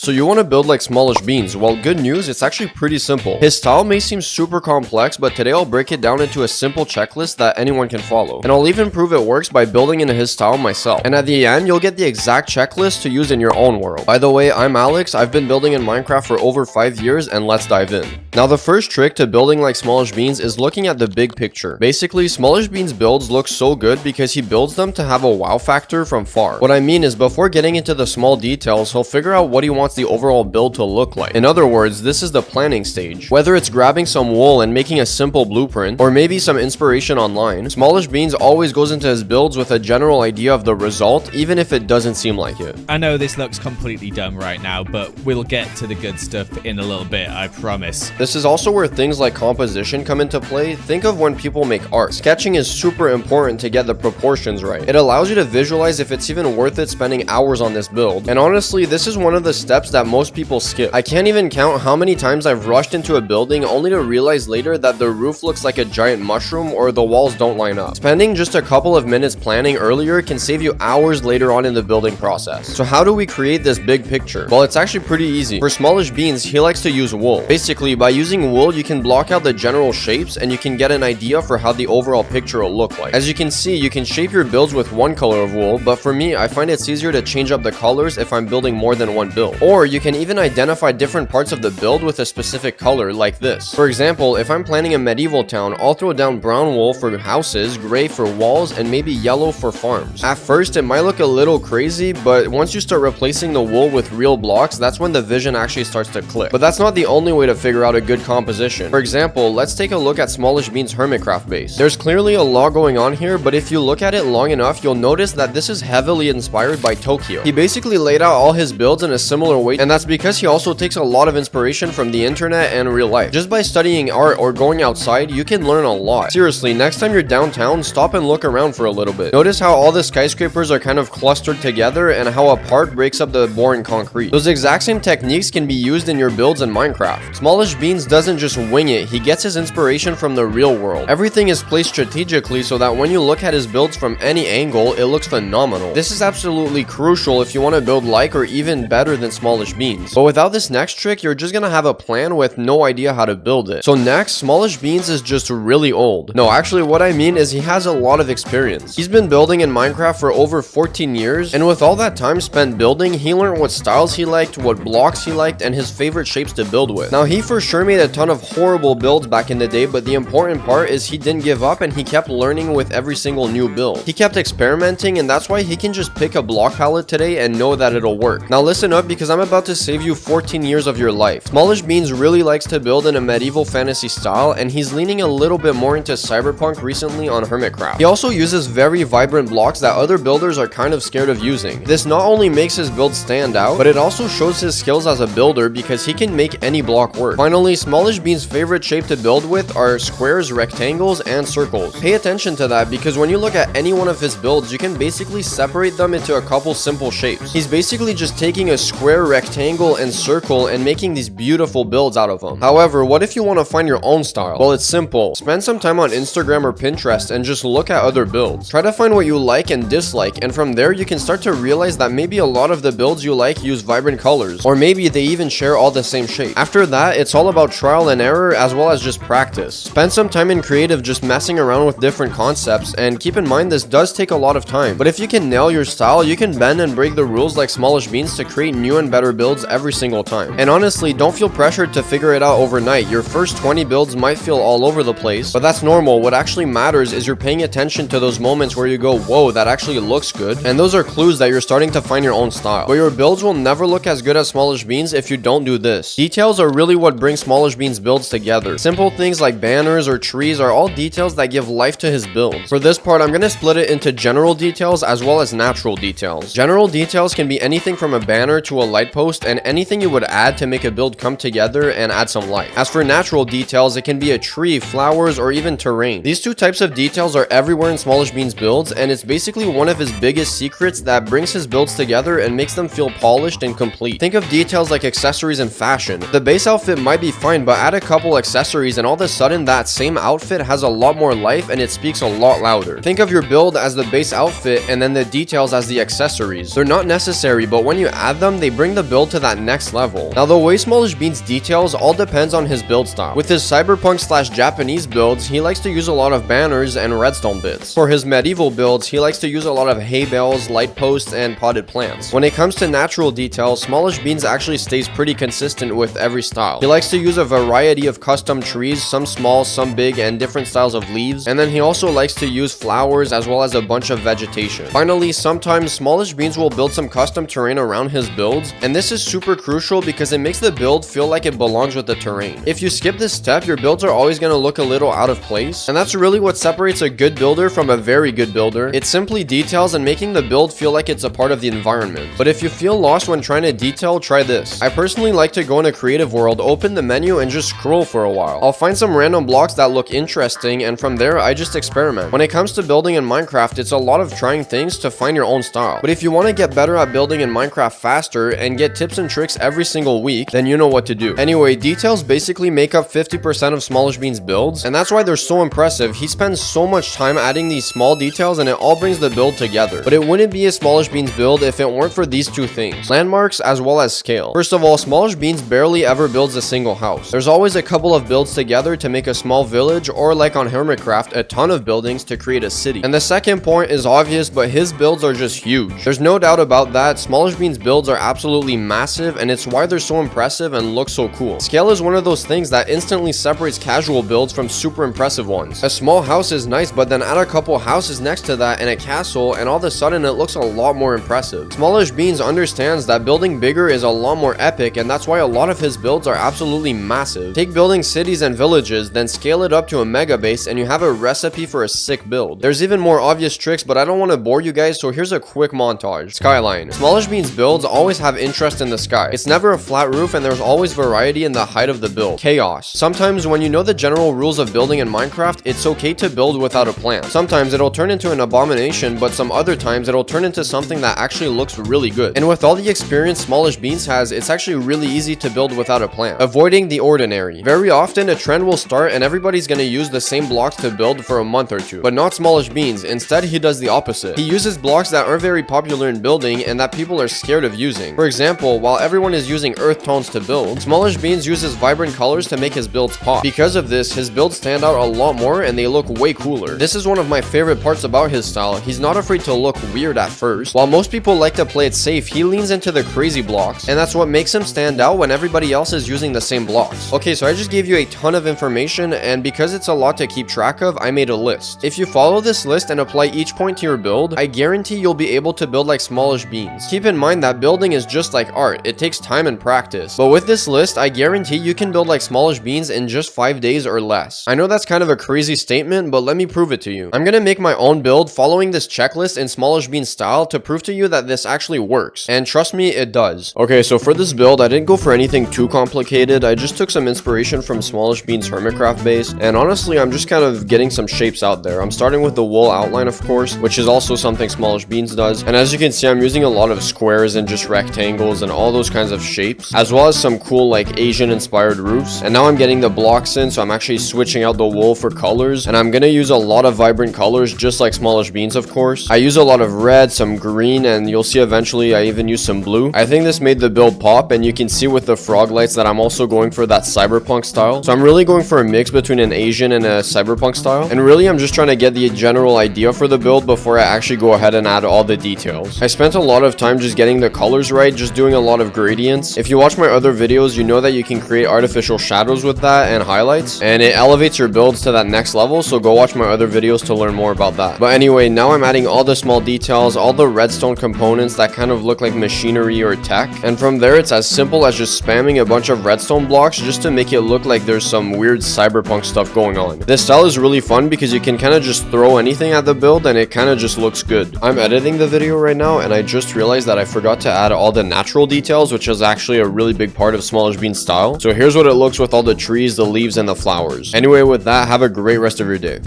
So you want to build like SmallishBeans? Well, good news, it's actually pretty simple. His style may seem super complex, but today I'll break it down into a simple checklist that anyone can follow. And I'll even prove it works by building in his style myself. And at the end, you'll get the exact checklist to use in your own world. By the way, I'm Alex, I've been building in Minecraft for over 5 years, and let's dive in. Now the first trick to building like SmallishBeans is looking at the big picture. Basically, SmallishBeans builds look so good because he builds them to have a wow factor from far. What I mean is before getting into the small details, he'll figure out what he wants the overall build to look like. In other words, this is the planning stage. Whether it's grabbing some wool and making a simple blueprint, or maybe some inspiration online, SmallishBeans always goes into his builds with a general idea of the result, even if it doesn't seem like it. I know this looks completely dumb right now, but we'll get to the good stuff in a little bit, I promise. This is also where things like composition come into play. Think of when people make art. Sketching is super important to get the proportions right. It allows you to visualize if it's even worth it spending hours on this build. And honestly, this is one of the steps that most people skip. I can't even count how many times I've rushed into a building only to realize later that the roof looks like a giant mushroom or the walls don't line up. Spending just a couple of minutes planning earlier can save you hours later on in the building process. So how do we create this big picture? Well, it's actually pretty easy. For SmallishBeans, he likes to use wool. Basically, by using wool, you can block out the general shapes and you can get an idea for how the overall picture will look like. As you can see, you can shape your builds with one color of wool, but for me, I find it's easier to change up the colors if I'm building more than one build. Or you can even identify different parts of the build with a specific color like this. For example, if I'm planning a medieval town, I'll throw down brown wool for houses, gray for walls, and maybe yellow for farms. At first, it might look a little crazy, but once you start replacing the wool with real blocks, that's when the vision actually starts to click. But that's not the only way to figure out a good composition. For example, let's take a look at SmallishBeans' Hermitcraft base. There's clearly a lot going on here, but if you look at it long enough, you'll notice that this is heavily inspired by Tokyo. He basically laid out all his builds in a similar way, and that's because he also takes a lot of inspiration from the internet and real life. Just by studying art or going outside, you can learn a lot. Seriously, next time you're downtown, stop and look around for a little bit. Notice how all the skyscrapers are kind of clustered together and how a part breaks up the boring concrete. Those exact same techniques can be used in your builds in Minecraft. SmallishBeans doesn't just wing it, he gets his inspiration from the real world. Everything is placed strategically so that when you look at his builds from any angle, it looks phenomenal. This is absolutely crucial if you want to build like or even better than SmallishBeans. But without this next trick, you're just gonna have a plan with no idea how to build it. So next, SmallishBeans is just really old. No, actually what I mean is he has a lot of experience. He's been building in Minecraft for over 14 years, and with all that time spent building, he learned what styles he liked, what blocks he liked, and his favorite shapes to build with. Now he for sure made a ton of horrible builds back in the day, but the important part is he didn't give up and he kept learning with every single new build. He kept experimenting, and that's why he can just pick a block palette today and know that it'll work. Now listen up, because I'm about to save you 14 years of your life. SmallishBeans really likes to build in a medieval fantasy style, and he's leaning a little bit more into cyberpunk recently on Hermitcraft. He also uses very vibrant blocks that other builders are kind of scared of using. This not only makes his build stand out, but it also shows his skills as a builder because he can make any block work. Finally, SmallishBeans' favorite shape to build with are squares, rectangles, and circles. Pay attention to that because when you look at any one of his builds, you can basically separate them into a couple simple shapes. He's basically just taking a square, rectangle, and circle and making these beautiful builds out of them. However, what if you want to find your own style? Well, it's simple. Spend some time on Instagram or Pinterest and just look at other builds. Try to find what you like and dislike, and from there you can start to realize that maybe a lot of the builds you like use vibrant colors, or maybe they even share all the same shape. After that, it's all about trial and error as well as just practice. Spend some time in creative just messing around with different concepts, and keep in mind this does take a lot of time. But if you can nail your style, you can bend and break the rules like SmallishBeans to create new and better builds every single time. And honestly, don't feel pressured to figure it out overnight. Your first 20 builds might feel all over the place, but that's normal. What actually matters is you're paying attention to those moments where you go, whoa, that actually looks good, and those are clues that you're starting to find your own style. But your builds will never look as good as SmallishBeans if you don't do this. Details are really what brings SmallishBeans builds together. Simple things like banners or trees are all details that give life to his builds. For this part, I'm gonna split it into general details as well as natural details. General details can be anything from a banner to a light post and anything you would add to make a build come together and add some life. As for natural details, it can be a tree, flowers, or even terrain. These two types of details are everywhere in SmallishBeans builds, and it's basically one of his biggest secrets that brings his builds together and makes them feel polished and complete. Think of details like accessories and fashion. The base outfit might be fine, but add a couple accessories and all of a sudden that same outfit has a lot more life and it speaks a lot louder. Think of your build as the base outfit and then the details as the accessories. They're not necessary, but when you add them, they bring bring the build to that next level. Now the way SmallishBeans details all depends on his build style. With his cyberpunk / Japanese builds, he likes to use a lot of banners and redstone bits. For his medieval builds, he likes to use a lot of hay bales, light posts, and potted plants. When it comes to natural details, SmallishBeans actually stays pretty consistent with every style. He likes to use a variety of custom trees, some small, some big, and different styles of leaves, and then he also likes to use flowers as well as a bunch of vegetation. Finally, sometimes SmallishBeans will build some custom terrain around his builds, and this is super crucial because it makes the build feel like it belongs with the terrain. If you skip this step, your builds are always going to look a little out of place, and that's really what separates a good builder from a very good builder. It's simply details and making the build feel like it's a part of the environment. But if you feel lost when trying to detail, try this. I personally like to go in a creative world, open the menu, and just scroll for a while. I'll find some random blocks that look interesting, and from there I just experiment. When it comes to building in Minecraft, it's a lot of trying things to find your own style. But if you want to get better at building in Minecraft faster and get tips and tricks every single week, then you know what to do. Anyway, details basically make up 50% of SmallishBeans builds, and that's why they're so impressive. He spends so much time adding these small details, and it all brings the build together. But it wouldn't be a SmallishBeans build if it weren't for these two things: landmarks as well as scale. First of all, SmallishBeans barely ever builds a single house. There's always a couple of builds together to make a small village, or like on Hermitcraft, a ton of buildings to create a city. And the second point is obvious, but his builds are just huge. There's no doubt about that. SmallishBeans builds are absolutely massive, and it's why they're so impressive and look so cool. Scale is one of those things that instantly separates casual builds from super impressive ones. A small house is nice, but then add a couple houses next to that and a castle, and all of a sudden it looks a lot more impressive. SmallishBeans understands that building bigger is a lot more epic, and that's why a lot of his builds are absolutely massive. Take building cities and villages, then scale it up to a mega base, and you have a recipe for a sick build. There's even more obvious tricks, but I don't want to bore you guys, so here's a quick montage. Skyline. SmallishBeans builds always have interest in the sky. It's never a flat roof, and there's always variety in the height of the build. Chaos. Sometimes when you know the general rules of building in Minecraft, it's okay to build without a plan. Sometimes it'll turn into an abomination, but some other times it'll turn into something that actually looks really good. And with all the experience SmallishBeans has, it's actually really easy to build without a plan. Avoiding the ordinary. Very often a trend will start and everybody's gonna use the same blocks to build for a month or two, but not SmallishBeans. Instead, he does the opposite. He uses blocks that aren't very popular in building and that people are scared of using. For example, while everyone is using earth tones to build, SmallishBeans uses vibrant colors to make his builds pop. Because of this, his builds stand out a lot more and they look way cooler. This is one of my favorite parts about his style. He's not afraid to look weird at first. While most people like to play it safe, he leans into the crazy blocks, and that's what makes him stand out when everybody else is using the same blocks. Okay, so I just gave you a ton of information, and because it's a lot to keep track of, I made a list. If you follow this list and apply each point to your build, I guarantee you'll be able to build like SmallishBeans. Keep in mind that building is just like art. It takes time and practice. But with this list, I guarantee you can build like SmallishBeans in just 5 days or less. I know that's kind of a crazy statement, but let me prove it to you. I'm gonna make my own build following this checklist in SmallishBeans style to prove to you that this actually works. And trust me, it does. Okay, so for this build, I didn't go for anything too complicated. I just took some inspiration from SmallishBeans Hermitcraft base, and honestly, I'm just kind of getting some shapes out there. I'm starting with the wool outline, of course, which is also something SmallishBeans does. And as you can see, I'm using a lot of squares and just rectangles and all those kinds of shapes, as well as some cool like Asian inspired roofs. And now I'm getting the blocks in, so I'm actually switching out the wool for colors, and I'm gonna use a lot of vibrant colors just like SmallishBeans, of course. I use a lot of red, some green, and you'll see eventually I even use some blue. I think this made the build pop, and you can see with the frog lights that I'm also going for that cyberpunk style. So I'm really going for a mix between an Asian and a cyberpunk style, and really I'm just trying to get the general idea for the build before I actually go ahead and add all the details. I spent a lot of time just getting the colors right, just doing a lot of gradients. If you watch my other videos, you know that you can create artificial shadows with that and highlights, and it elevates your builds to that next level, so go watch my other videos to learn more about that. But anyway, now I'm adding all the small details, all the redstone components that kind of look like machinery or tech, and from there it's as simple as just spamming a bunch of redstone blocks just to make it look like there's some weird cyberpunk stuff going on. This style is really fun because you can kind of just throw anything at the build and it kind of just looks good. I'm editing the video right now and I just realized that I forgot to add all the natural details, which is actually a really big part of SmallishBeans style. So here's what it looks with all the trees, the leaves, and the flowers. Anyway, with that, have a great rest of your day.